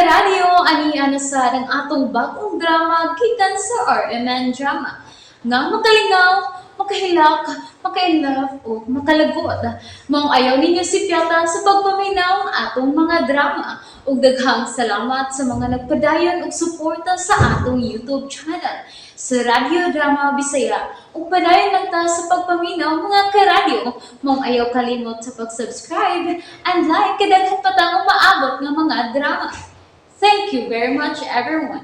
karadyo, ani sa ng atong bagong drama gikan sa RMN Drama. Nga makalingaw, makahilak, makainlove, o makalagot. Mong ayaw ninyo si Piata sa pagpaminaw ang atong mga drama. Ug daghang salamat sa mga nagpadayon ug suporta sa atong YouTube channel sa Radio Drama Bisaya. Ug padayon lang ta sa pagpaminaw mga karadyo. Mong ayaw kalimot sa pag-subscribe and like kadaghan pa ta maabot ng mga drama. Thank you very much everyone.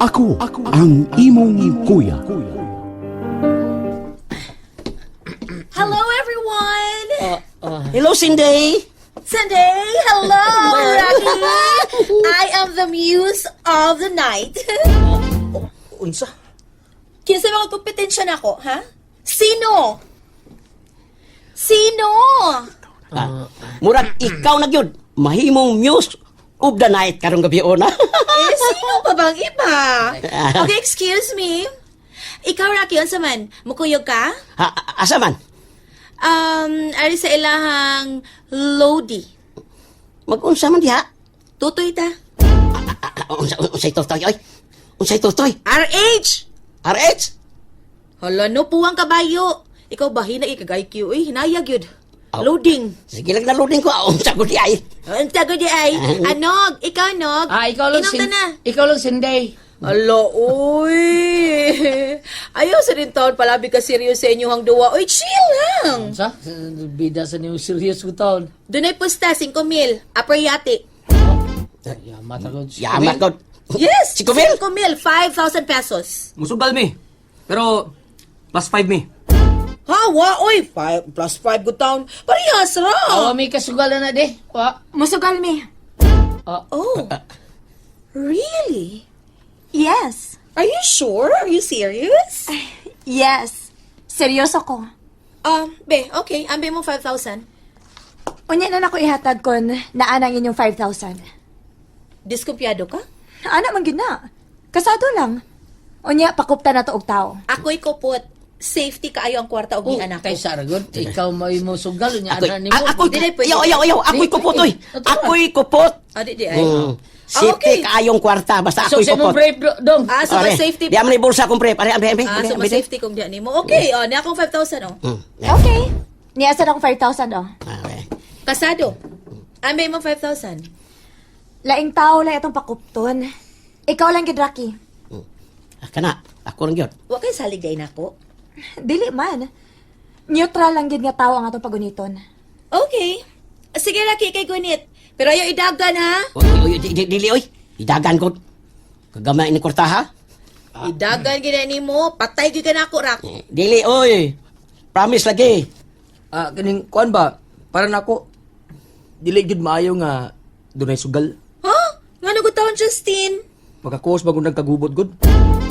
Ako ang imong kuya. Hello, everyone! Hello, Cindy! Sunday! Hello, Rocky! I am the muse of the night. Unsa? Kinsa mga kompetensya na ako, ha? Sino? Sino? Murag ikaw na gyud. Mahimong muse of the night karong gabi ona. Sino pa bang iba? Okay, excuse me. Ikaw, Rocky, unsa man? Mukuyog ka? Asa man? Ari sa ilahang Lodi. Mag-unsa man diha? Tutoy ta. Unsay totoy oy? Unsay totoy? RH! RH? Hala, no, puwang kabayo. Ikaw ba, hinay Q, hinayag yun. Loading. Sige lang na loading ko. Unsa ko di ay? Ang tago di ay, Anog, ikaw, Nog. Ikaw lang Inom ka na. Ikaw lang Sinday. Hala, uy. Ayaw sa rin taon, palabi ka serious sa inyong duwa. Uy, chill lang. Sa? Bida sa niyo serious ko taon. Doon ay pusta, 5,000. Upper yate. Yamat ako. Yamat ko. Yes, 5,000? 5,000, 5,000 pesos. Musugal mi. Pero, plus 5 mi. Hawa, uy, 5 plus 5 good town. Parehas ra. Awa may kasugalan na de. Wa. Musugal mi. Oh, really? Yes. Are you sure? Are you serious? Yes. Seryoso ko. Be, okay. Ambi mo 5,000. Unya na ako ihatag kon naanang inyong 5,000. Diskumpyado ka? Ana man gyud na. Kasado lang. Unya pakupta na to og tao. Ako'y kupot. Safety kaayo ang kwarta og Oh, ni anak ko. kay Saragon. Ikaw may mo sugal niya Ako'y, ana nimo. ako'y, Dili, pwede. ayaw, ako'y kupot oy. Ako'y kupot. Di ay. Safety kaayong kwarta, basta So ako'y si mo kupot. brave dong. So Are, safety. Di amri bulsa kong pre. Are, ambi. So safety kung di mo. Okay, ni akong 5,000 oh. Okay. Niasa na akong 5,000 oh. Okay. Kasado. Ambi mo 5,000. Laing tao lang itong pakupton. Ikaw lang gid Rocky. Kana, ako lang yun. Wa kay saligay nako. Dili man. Neutral lang gid nga tao ang atong paguniton. Okay. Sige Rocky kay Gunit. Pero ayo idagan ha. Oy, dili, oy. Idagan ko. Kagamay ni kwarta, ha? Idagan gid nimo. Patay gyud ka nako, Rocky. Dili, oy. Promise lagi. Kaning, kuan ba? Para na ako, dili gid maayo nga dunay sugal. Ha? Nga nagutawon Justin? Makakuos bago nagkagubot gud.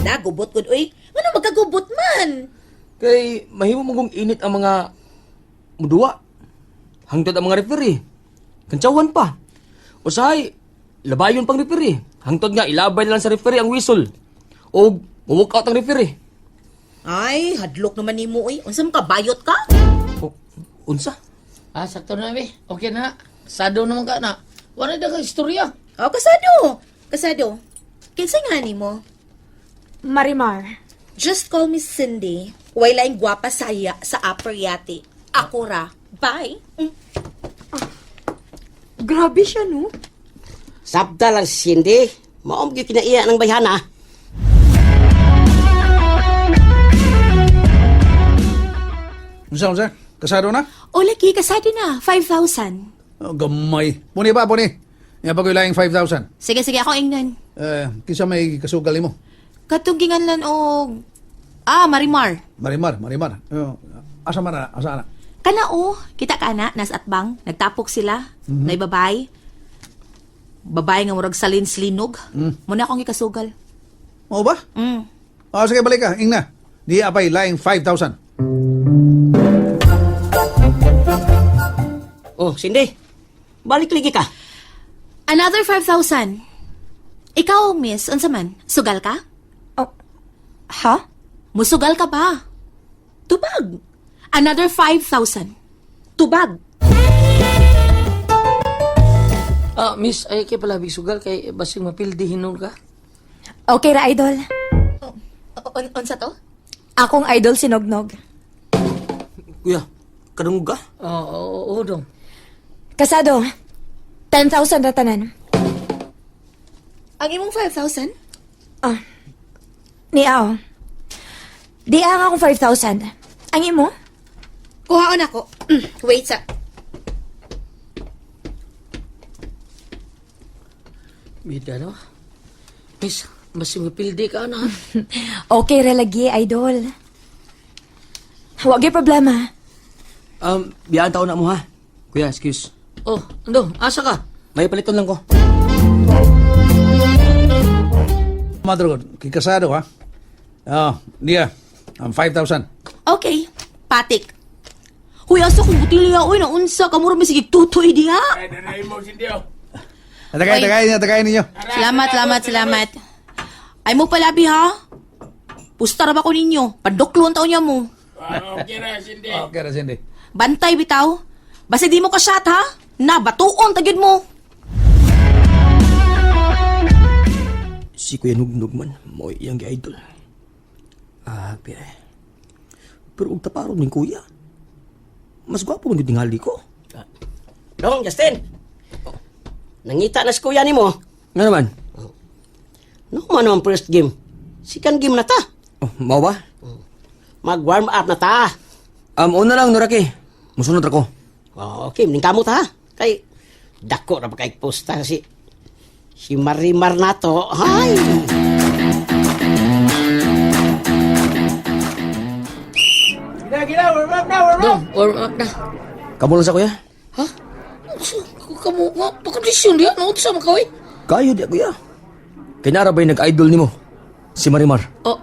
Nagubot gud uy. Ngano magkagubot man? Kay mahimo mong init ang mga muduwa. Hangtod ang mga referee. Kantsawan pa. Usahay, labayon pang referee. Hangtod nga ilabay na lang sa referee ang whistle. O mawalk out ang referee. Ay, hadlok naman nimo uy. Unsa man ka bayot ka? O, unsa? Sakto na be. Okay na. Sado naman ka na. Wala na ka istorya. Oh, kasado. Kasado. Kinsa nga nimo? Marimar. Just call me Cindy. Way laing gwapa saya sa upper yate. Ako ra. Bye. Grabe siya no. Sabda lang si Cindy. Maom gyud kinaiya ng bayhana. Unsa? Kasado na? O lagi, kasado na. 5,000. Oh, gamay. Puni ba, puni? Nga pa ko ilaing 5,000. Sige, ako ingnan. Kinsa may kasugal mo? Katunggingan lang og... Marimar. Marimar. Asa man na? Asa na? Kana kita ka na, nas atbang, nagtapok sila, na babay. Babay nga murag salin-slinog. Muna akong ikasugal. Mo ba? Mm. Sige, balik ka. Ingna. Di apay ilaing 5,000. Oh, Cindy. Balik lagi ka. Another 5,000. Ikaw, miss, unsa man? Sugal ka? Oh. Ha? Musugal ka ba? Tubag. Another 5,000. Tubag. Miss, ay kay palabig sugal kay basing mapildi hinon ka. Okay ra, idol. Unsa to? Akong idol si Nognog. Kuya, kadungog ka? Oo dong. Kasado, 10,000 na tanan. Ang imong 5,000? Niaw. Di ang akong 5,000. Ang imo? Kuhaon ako. Wait sa... Bida no? Miss, basing mapildi ka na. Okay ra lagi, idol. Huwag yung problema. Biyaan tao na mo ha. Kuya, excuse. Oh, ando, asa ka? May paliton lang ko. Madrugod, kikasado ha? Dia, 5,000. Okay, patik. Huy, asa kong butilya, uy, naunsa, kamura may sige tutoy diha. Tagay ninyo. Salamat. Ay mo palabi ha? Pusta ra ba ko ninyo? Padoklo ang taon niya mo. Okay ra, Cindy. Bantay bitaw. Basta di mo ka shot ha? Na, batuon tagid mo. Si Kuya Nugnog man, mo iyang gi-idol. Pire. Pero ug taparon ning kuya. Mas gwapo man gyud tingali ko. Dong, Justin. Nangita na si kuya ni mo. Nga naman. No man ang first game. Second game na ta. Oh, mao ba? Mag-warm up na ta. Una lang, Noraki. Musunod ako. Okay, ning kamot ha. Kay dako ra ba kay posta kasi si Marimar na to. Hay. Dong, warm up na. Kamo lang sa kuya? Ha? Ako kamo nga pakondisyon diha no sa makaway. Kayo di kuya. Kay nara ba'y nag-idol nimo? Si Marimar. Oh,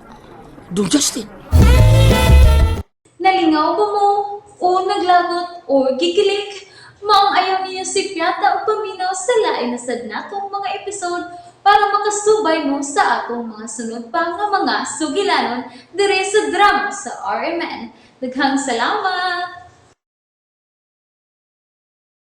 Dong Justin. Nalingaw ba mo? O naglagot? O gikilig? Maong ayaw niya si Piata o paminaw sa lain na sad natong mga episode para makasubay mo sa atong mga sunod pa nga mga sugilanon dire sa drama sa RMN. Daghang salamat!